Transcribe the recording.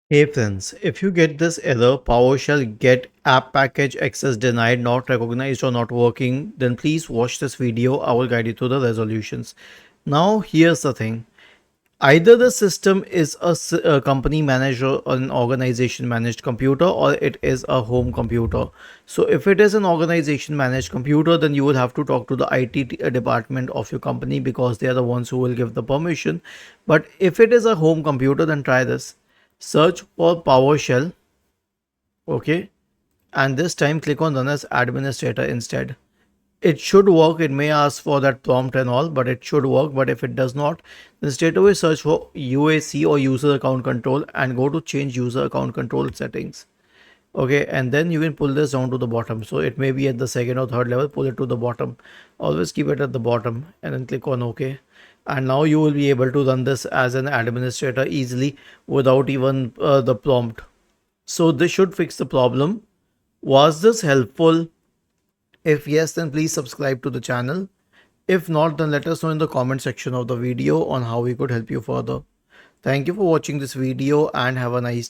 Hey friends, if you get this error, PowerShell get app package access denied, not recognized or not working, then please watch this video. I will guide you through the resolutions. Now here's the thing. Either the system is a company managed or an organization managed computer, or it is a home computer. So if it is an organization managed computer, then you will have to talk to the IT department of your company because they are the ones who will give the permission. But if it is a home computer, then try this. Search for PowerShell, okay, and this time click on run as administrator instead. It should work. It may ask for that prompt and all, but it should work. But if it does not, then straight away search for UAC or user account control and go to change user account control settings. Okay, and then you can pull this down to the bottom. So it may be at the second or third level, pull it to the bottom. Always keep it at the bottom and then click on OK. And now you will be able to run this as an administrator easily without even the prompt. So this should fix the problem. Was this helpful? If yes, then please subscribe to the channel. If not, then let us know in the comment section of the video on how we could help you further. Thank you for watching this video and have a nice day.